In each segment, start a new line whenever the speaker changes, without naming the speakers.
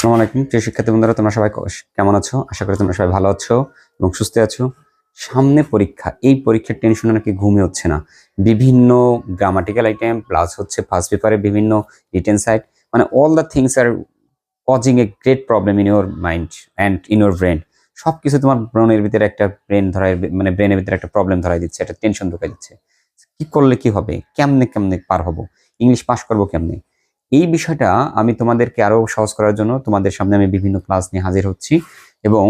আসসালামু আলাইকুম প্রিয় শিক্ষার্থী বন্ধুরা, তোমরা সবাই কেমন আছো? আশা করি তোমরা সবাই ভালো আছো এবং সুস্থ আছো। সামনে পরীক্ষা, এই পরীক্ষার টেনশনে নাকি ঘুমই হচ্ছে না। বিভিন্ন গ্রামাটিক্যাল আইটেম প্লাস হচ্ছে ফার্স্ট পেপারে বিভিন্ন রিটেন সাইট, মানে all the things are causing a great problem in your mind and in your brain. সবকিছু তোমার ব্রেনের ভিতরে একটা মানে ব্রেনের ভিতরে একটা প্রবলেম ধরাই দিচ্ছে, একটা টেনশন ঢুকাই দিচ্ছে। কি করলে কি হবে, কেমনে কেমনে পার হবো, ইংলিশ পাস করবো কেমনে? এই বিষয়টা আমি তোমাদেরকে আরো সহজ করার জন্য তোমাদের সামনে আমি বিভিন্ন ক্লাস নিয়ে হাজির হচ্ছি। এবং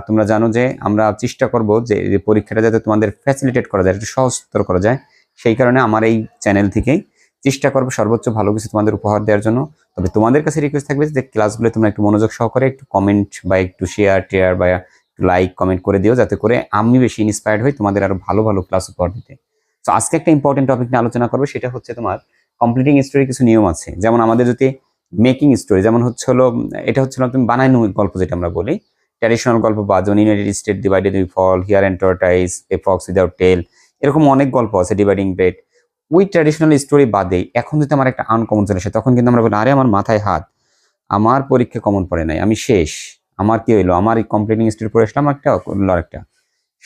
তোমরা জানো যে আমরা চেষ্টা করব যে এই পরীক্ষাটা যাতে তোমাদের ফ্যাসিলিটেট করা যায়, একটু সহজতর করা যায়। সেই কারণে আমার এই চ্যানেল থেকেই চেষ্টা করবো সর্বোচ্চ ভালো কিছু তোমাদের উপহার দেওয়ার জন্য। তবে তোমাদের কাছে রিকোয়েস্ট থাকবে যে ক্লাসগুলো তোমরা একটু মনোযোগ সহকারে একটু কমেন্ট বা একটু শেয়ার বা একটু লাইক কমেন্ট করে দিও, যাতে করে আমি বেশি ইন্সপায়ার্ড হই তোমাদের আরো ভালো ভালো ক্লাস উপহার দিতে। তো আজকে একটা ইম্পর্টেন্ট টপিক নিয়ে আলোচনা করবো, সেটা হচ্ছে তোমার কমপ্লিটিং স্টোরি কিছু নিয়ম আছে। যেমন আমাদের যদি মেকিং স্টোরি, যেমন হচ্ছে হলো এটা হচ্ছে তুমি বানানো গল্প যেটা আমরা বলি, ট্র্যাডিশনাল গল্প বা যেমন united state divided we fall, hare and tortoise, a fox without tail, এরকম অনেক গল্প আছে, ডিভাইডিং ব্রেড। ওই ট্র্যাডিশনাল স্টোরি বাদে এখন যদি আমার একটা আনকমন চলে আসে, তখন কিন্তু আমরা বলি আরে আমার মাথায় হাত, আমার পরীক্ষা কমন পড়ে নাই, আমি শেষ, আমার কি হইলো, আমার এই কমপ্লিটিং স্টোরি পড়ে আসলাম একটা একটা।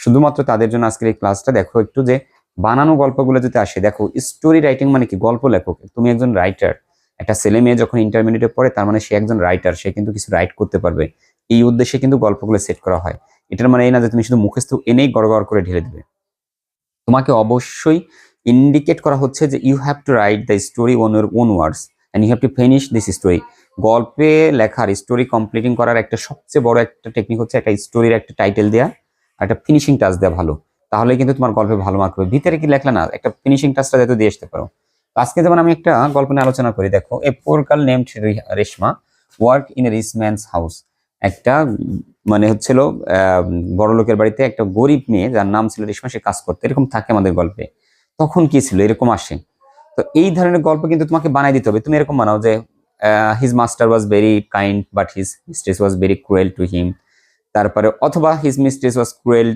শুধুমাত্র তাদের জন্য আজকের এই ক্লাসটা। দেখো একটু যে বানানো গল্পগুলো যদি আসে, দেখো স্টোরি রাইটিং মানে কি, গল্প লেখক, তুমি একজন রাইটার। একটা ছেলে মেয়ে যখন ইন্টারমিডিয়েটে পড়ে, তার মানে সে একজন রাইটার, সে কিন্তু কিছু রাইট করতে পারবে। এই উদ্দেশ্যে কিন্তু গল্পগুলো সেট করা হয়। এটার মানে এই না যে তুমি শুধু মুখস্থ এনেই গড় গড় করে ঢেলে দেবে। তোমাকে অবশ্যই ইন্ডিকেট করা হচ্ছে যে you have to write the story on your own words and you have to finish this story. গল্পে লেখার স্টোরি কমপ্লিটিং করার একটা সবচেয়ে বড় একটা টেকনিক হচ্ছে একটা স্টোরির একটা টাইটেল দেওয়া, একটা ফিনিশিং টাচ দেওয়া ভালো। তাহলে কিন্তু তোমার গল্পে ভালো মার্ক হবে। ভিতরে কি লেখলে না, একটা ফিনিশিং টাচটা যাতে দিয়ে আসতে পারো। আজকে যেমন আমি একটা গল্প নিয়ে আলোচনা করি। দেখো, a poor girl named Reshma work in a rich man's house. একটা মানে হচ্ছিল বড় লোকের বাড়িতে একটা গরিব মেয়ে যার নাম ছিল রেশমা, সে কাজ করতে, এরকম থাকে আমাদের গল্পে। তখন কি ছিল, এরকম আসে। তো এই ধরনের গল্প কিন্তু তোমাকে বানাই দিতে হবে। তুমি এরকম বানাও যে his master was very kind but his mistress was very cruel to him. তারপরে অথবা his mistress was cruel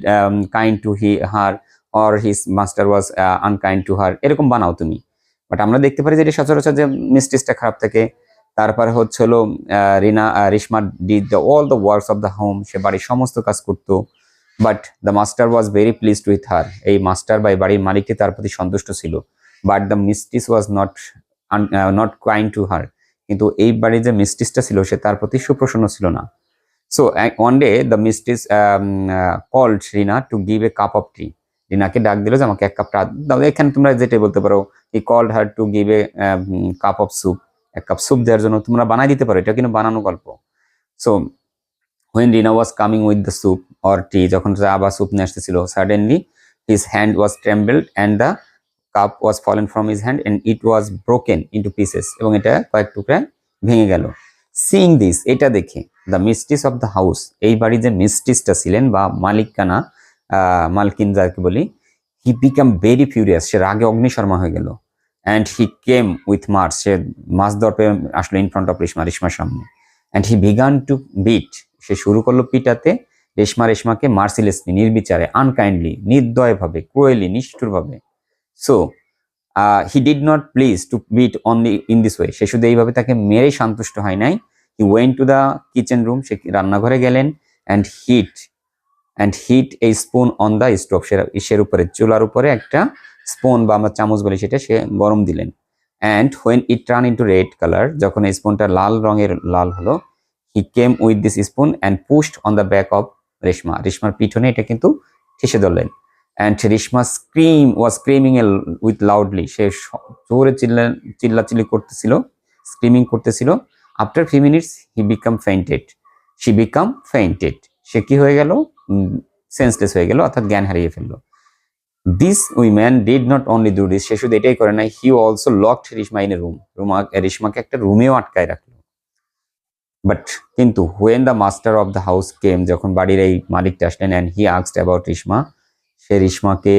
kind to her, or his master was unkind to her, এরকম বানাও তুমি। বাট আমরা দেখতে পারি যে এটা সচরাচর যে মিস্ট্রেসটা খারাপ থাকে। তারপরে হচ্ছে হলো Reshma did all the works of the home, সে বাড়ির সমস্ত কাজ করতো। But the master was very pleased with her, এই মাস্টার বা এই বাড়ির মালিকটি তার প্রতি সন্তুষ্ট ছিল। But the mistress was not kind to her, কিন্তু এই বাড়ির যে মিস্ট্রেসটা ছিল সে তার প্রতি সুপ্রসন্ন ছিল না। So one day the mistress called Rina to give a cup of tea. রিনাকে ডাক দিল যে আমাকে এক কাপ চা দাও। এখানে তোমরা যেটাই বলতে পারো, he called her to give a cup of soup, এক কাপ স্যুপ দেওয়ার জন্য তোমরা বানাই দিতে পারো, এটা কিন্তু বানানো গল্প। So when Rina was coming with the soup or tea, যখন চা বা স্যুপ নিয়ে আসতেছিল, suddenly his hand was trembled and the cup was fallen from his hand and it was broken into pieces, এবং এটা কয়েক টুকরা ভেঙে গেল। Seeing this, এটা দেখে the mistress of the house, এই বাড়ির যে মিস্ট্রেসটা ছিলেন বা মালিকানা, মালকিন যাকে বলি, he became very furious, সে রাগে অগ্নিশর্মা হয়ে গেল। and he came with মাছ, সে মাছ ধরতে আসলো in front of রেশমার সামনে। and he began to beat, সে শুরু করলো পিটাতে রেশমাকে মার্সিলেসলি, নির্বিচারে, আনকাইন্ডলি, নির্দয়ভাবে, ক্রুয়েলি, নিষ্ঠুরভাবে। So he did not please to beat only in this way, সে শুধু এইভাবে তাকে মেরে সন্তুষ্ট হয় নাই। He went to the kitchen room, সে রান্নাঘরে গেলেন। অ্যান্ড হিট এই স্পুন অন দ্য স্টোভ, ইসের উপরে, চুলার উপরে একটা স্পুন বা আমরা চামচ বলি সেটা, সে গরম দিলেন। And when it turn into red colour, যখন এই স্পুনটা লাল হলো, he came with this spoon and pushed on the back of রেশমার পিছনে এটা কিন্তু ঠেসে ধরলেন। And Reshma screaming with loudly, সে জোরে চিল্লাচিল্লি করতেছিল, স্ক্রিমিং করতেছিল। After few minutes she became fainted, সে কি হয়ে গেল, সেন্সলেস হয়ে গেল, অর্থাৎ জ্ঞান হারিয়ে ফেললো। This woman did not only do this, সে শুধু এটাই করে নাই, he also locked Reshma in a room, রেশমাকে একটা রুমেও আটকায় রাখলো। বাট কিন্তু when the master of the house came, যখন বাড়ির এই মালিকটা আসলেন, and he asked about Reshma, সে রেশমাকে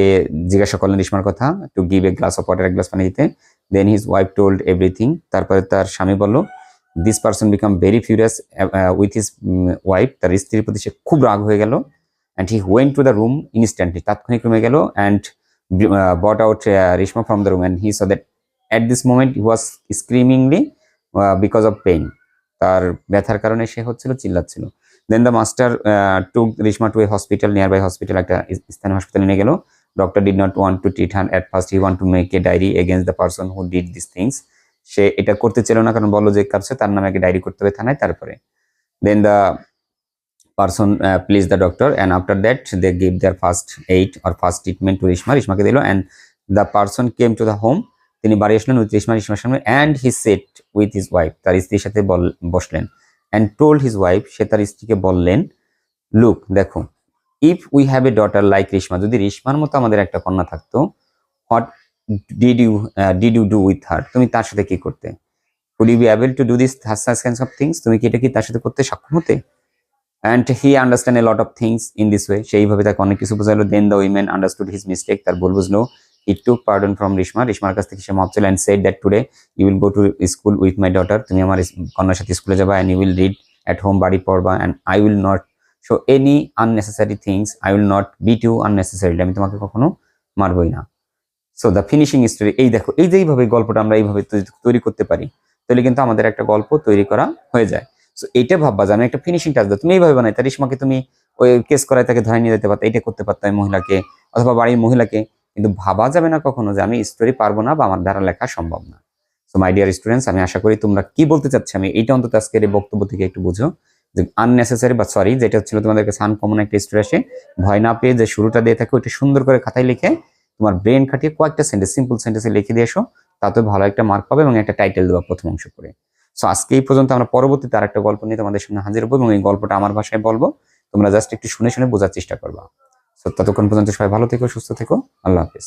জিজ্ঞাসা করলেন রেশমার কথা, to give a glass of water, এক গ্লাস পানি দিতে। Then his wife told everything, তারপরে তার স্বামী বলল, this person became very furious with his wife, তার স্ত্রীর প্রতি সে খুব রাগ হয়ে গেল। And he went to the room instantly, তাৎক্ষণিক রুমে গেল। And bought out Reshma from the room, and he so that at this moment he was screamingly because of pain. তার ব্যথার কারণে সে হচ্ছিল চিল্লাচ্ছিল। Then the master took Rishma to a hospital, nearby hospital, একটা স্থানীয় হাসপাতালে নিয়ে গেল। Doctor did not want to treat her at first, he want to make a diary against the person who did this things. সে এটা করতে চাইল না, কারণ বললো যে কাছে তার নামে একটা ডায়েরি করতে হবে থানায়। তারপরে then the person please the doctor, and after that they give their first aid or first treatment to Rishma, রিশমাকে দিল। And the person came to the home, তিনি বাড়ি আসলেন উইথ রিশমা, রিশমার সামনে। And he sat with his wife, তার স্ত্রীর সাথে বসলেন। অ্যান্ড টোল্ড হিজ ওয়াইফ, সে তার স্ত্রীকে বললেন, লুক দেখো, if we have a daughter like Rishma, যদি রিশমার মতো আমাদের একটা কন্যা থাকতো, what did you do with her, তুমি তার সাথে কি করতে? Would you be able to do this such kinds of things, তুমি কি এটা কি তার সাথে করতে সক্ষম হতে? And he understand a lot of things in this way, সেইভাবে তাকে অনেক কিছু বোঝালো। Then the women understood his mistake, তার ভুল বুঝলো। হি টুক পার্ডন ফ্রম রিশমা, রিশমার কাছ থেকে সে মাপ চাইল। And said that today you will go to school with my daughter, তুমি আমার কন্যার সাথে স্কুলে যাবা। And you will read at home, বাড়ি পড়বা। And I will not show any unnecessary things, I will not beat you unnecessarily, আমি তোমাকে কখনো মারবই না। সো দ্য ফিনিশিং স্টোরি, এই দেখো, এই যে এইভাবে গল্পটা আমরা এইভাবে তৈরি করতে পারি, তাহলে কিন্তু আমাদের একটা গল্প তৈরি করা হয়ে যায়। সো এইটা ভাববা যে আমি একটা ফিনিশিং টাচ দাও, তুমি এইভাবে বানাই, তার রিশমাকে তুমি ওই কেস করায় তাকে ধরে নিয়ে যেতে পারতো, এটা করতে পারতো মহিলাকে অথবা বাড়ির মহিলাকে, কিন্তু ভাবা যাবে না কখনো যে আমি স্টোরি পারবো না বা আমার দ্বারা লেখা সম্ভব না। সো মাই ডিয়ার স্টুডেন্টস, আমি আশা করি তোমরা কি বলতে চাচ্ছি আমি এইটা অন্তত আজকের এই বক্তব্য থেকে একটু বুঝো, যে আননেসেসারি বা সরি যেটা হচ্ছিল তোমাদের কাছে আনকমন একটা স্টোরি আসে, ভয় না পেয়ে যে শুরুটা দিয়ে থাকে ওইটা সুন্দর করে খাতায় লিখে তোমার ব্রেন খাটিয়ে কয়েকটা সেন্টেন্স, সিম্পল সেন্টেন্সে লিখে দিয়ে এসো, তাতে ভালো একটা মার্ক পাবে এবং একটা টাইটেল দেওয়া প্রথম অংশ করে। সো আজকে এই পর্যন্ত, আমরা পরবর্তীতে আর একটা গল্প নিয়ে তোমাদের সামনে হাজির হবো এবং এই গল্পটা আমার ভাষায় বলবো, তোমরা জাস্ট একটু শুনে শুনে বোঝার চেষ্টা করবা। সো ততক্ষণ পর্যন্ত সবাই ভালো থেকো, সুস্থ থেকো, আল্লাহ হাফেজ।